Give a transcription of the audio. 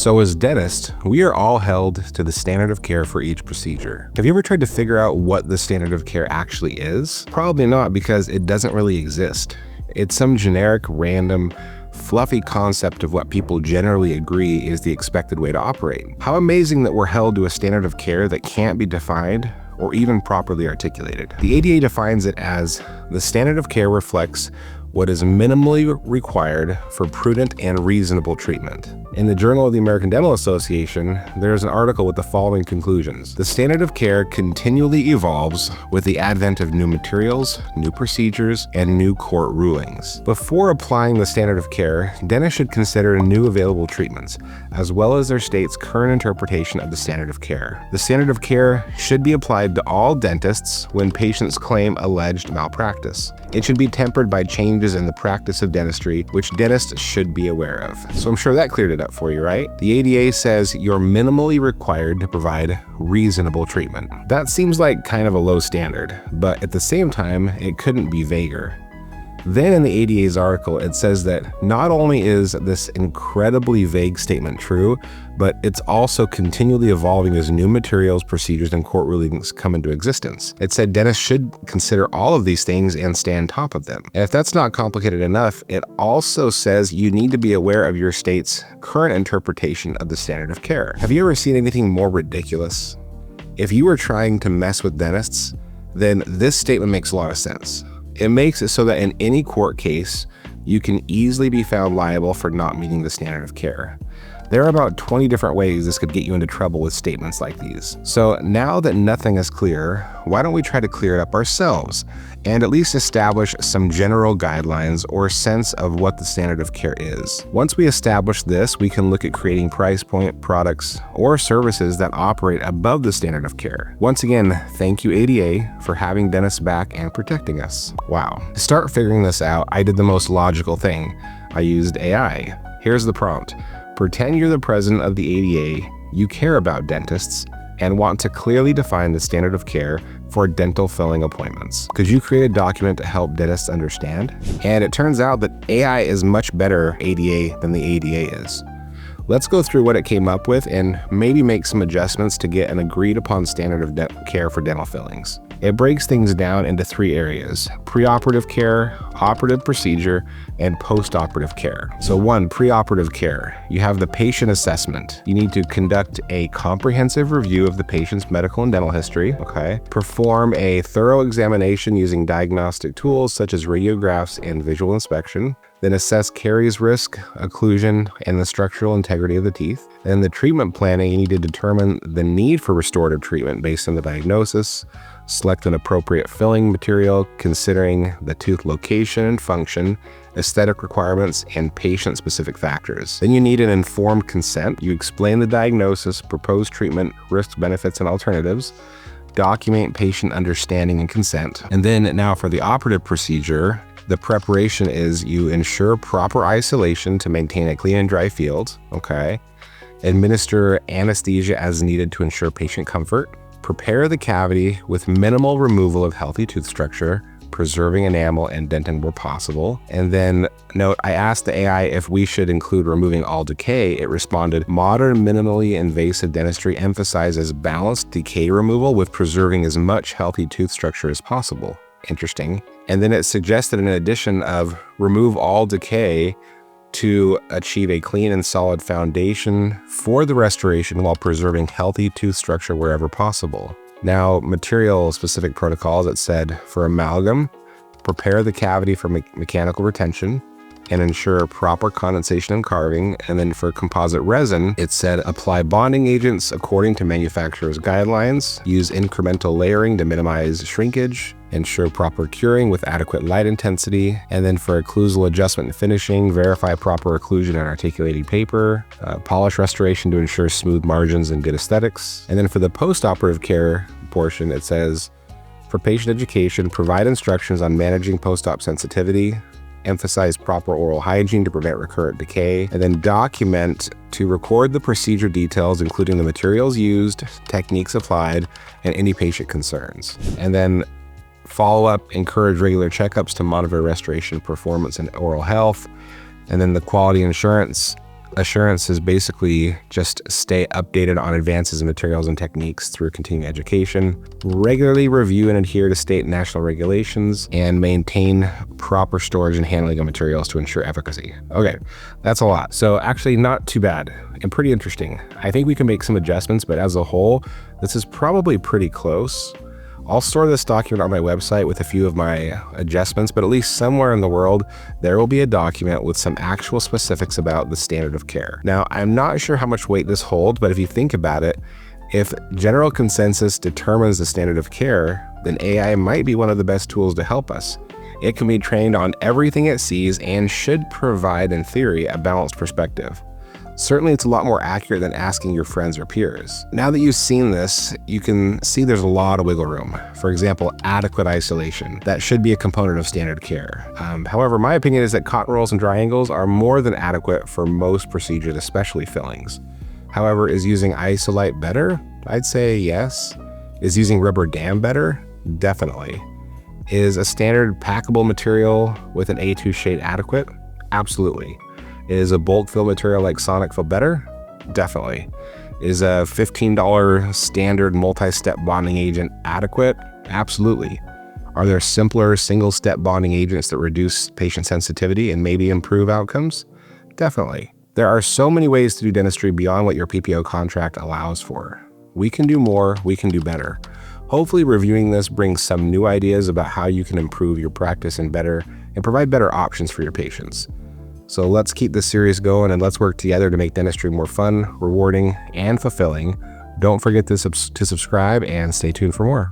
So as dentists, we are all held to the standard of care for each procedure. Have you ever tried to figure out what the standard of care actually is? Probably not, because it doesn't really exist. It's some generic, random, fluffy concept of what people generally agree is the expected way to operate. How amazing that we're held to a standard of care that can't be defined or even properly articulated. The ADA defines it as the standard of care reflects what is minimally required for prudent and reasonable treatment. In the Journal of the American Dental Association, there's an article with the following conclusions. The standard of care continually evolves with the advent of new materials, new procedures, and new court rulings. Before applying the standard of care, dentists should consider new available treatments, as well as their state's current interpretation of the standard of care. The standard of care should be applied to all dentists when patients claim alleged malpractice. It should be tempered by changes in the practice of dentistry, which dentists should be aware of. So I'm sure that cleared it up for you, right? The ADA says you're minimally required to provide reasonable treatment. That seems like kind of a low standard, but at the same time, it couldn't be vaguer. Then in the ADA's article, it says that not only is this incredibly vague statement true, but it's also continually evolving as new materials, procedures, and court rulings come into existence. It said dentists should consider all of these things and stay on top of them. And if that's not complicated enough, it also says you need to be aware of your state's current interpretation of the standard of care. Have you ever seen anything more ridiculous? If you were trying to mess with dentists, then this statement makes a lot of sense. It makes it so that in any court case, you can easily be found liable for not meeting the standard of care. There are about 20 different ways this could get you into trouble with statements like these. So now that nothing is clear, why don't we try to clear it up ourselves and at least establish some general guidelines or sense of what the standard of care is. Once we establish this, we can look at creating price point products or services that operate above the standard of care. Once again, thank you ADA for having dentists back and protecting us. Wow. To start figuring this out, I did the most logical thing. I used AI. Here's the prompt. Pretend you're the president of the ADA, you care about dentists, and want to clearly define the standard of care for dental filling appointments. Could you create a document to help dentists understand? And it turns out that AI is much better ADA than the ADA is. Let's go through what it came up with and maybe make some adjustments to get an agreed upon standard of care for dental fillings. It breaks things down into 3 areas: preoperative care, operative procedure, and postoperative care. So 1, preoperative care. You have the patient assessment. You need to conduct a comprehensive review of the patient's medical and dental history, perform a thorough examination using diagnostic tools such as radiographs and visual inspection, then assess caries risk, occlusion, and the structural integrity of the teeth. Then the treatment planning, you need to determine the need for restorative treatment based on the diagnosis, select an appropriate filling material considering the tooth location and function, aesthetic requirements, and patient-specific factors. Then you need an informed consent. You explain the diagnosis, proposed treatment, risks, benefits, and alternatives, document patient understanding and consent. And then now for the operative procedure, the preparation is you ensure proper isolation to maintain a clean and dry field, administer anesthesia as needed to ensure patient comfort, prepare the cavity with minimal removal of healthy tooth structure, preserving enamel and dentin where possible. And then note, I asked the AI if we should include removing all decay. It responded, modern minimally invasive dentistry emphasizes balanced decay removal with preserving as much healthy tooth structure as possible. Interesting. And then it suggested an addition of remove all decay to achieve a clean and solid foundation for the restoration while preserving healthy tooth structure wherever possible. Now, material-specific protocols, it said for amalgam, prepare the cavity for mechanical retention and ensure proper condensation and carving. And then for composite resin, it said apply bonding agents according to manufacturer's guidelines, use incremental layering to minimize shrinkage, ensure proper curing with adequate light intensity, and then for occlusal adjustment and finishing, verify proper occlusion and articulating paper, polish restoration to ensure smooth margins and good aesthetics. And then for the post-operative care portion, it says, for patient education, provide instructions on managing post-op sensitivity, emphasize proper oral hygiene to prevent recurrent decay, and then document to record the procedure details, including the materials used, techniques applied, and any patient concerns. And then follow up, encourage regular checkups to monitor restoration performance and oral health. And then the quality insurance Assurance is basically just stay updated on advances in materials and techniques through continuing education, regularly review and adhere to state and national regulations, and maintain proper storage and handling of materials to ensure efficacy. Okay, that's a lot. So actually not too bad and pretty interesting. I think we can make some adjustments, but as a whole, this is probably pretty close. I'll store this document on my website with a few of my adjustments, but at least somewhere in the world, there will be a document with some actual specifics about the standard of care. Now, I'm not sure how much weight this holds, but if you think about it, if general consensus determines the standard of care, then AI might be one of the best tools to help us. It can be trained on everything it sees and should provide, in theory, a balanced perspective. Certainly, it's a lot more accurate than asking your friends or peers. Now that you've seen this, you can see there's a lot of wiggle room. For example, adequate isolation. That should be a component of standard care. However, my opinion is that cotton rolls and dry angles are more than adequate for most procedures, especially fillings. However, is using Isolite better? I'd say yes. Is using rubber dam better? Definitely. Is a standard packable material with an A2 shade adequate? Absolutely. Is a bulk fill material like Sonic Fill better? Definitely. Is a $15 standard multi-step bonding agent adequate? Absolutely. Are there simpler single-step bonding agents that reduce patient sensitivity and maybe improve outcomes? Definitely. There are so many ways to do dentistry beyond what your PPO contract allows for. We can do more, we can do better. Hopefully reviewing this brings some new ideas about how you can improve your practice and provide better options for your patients. So let's keep this series going and let's work together to make dentistry more fun, rewarding, and fulfilling. Don't forget to subscribe and stay tuned for more.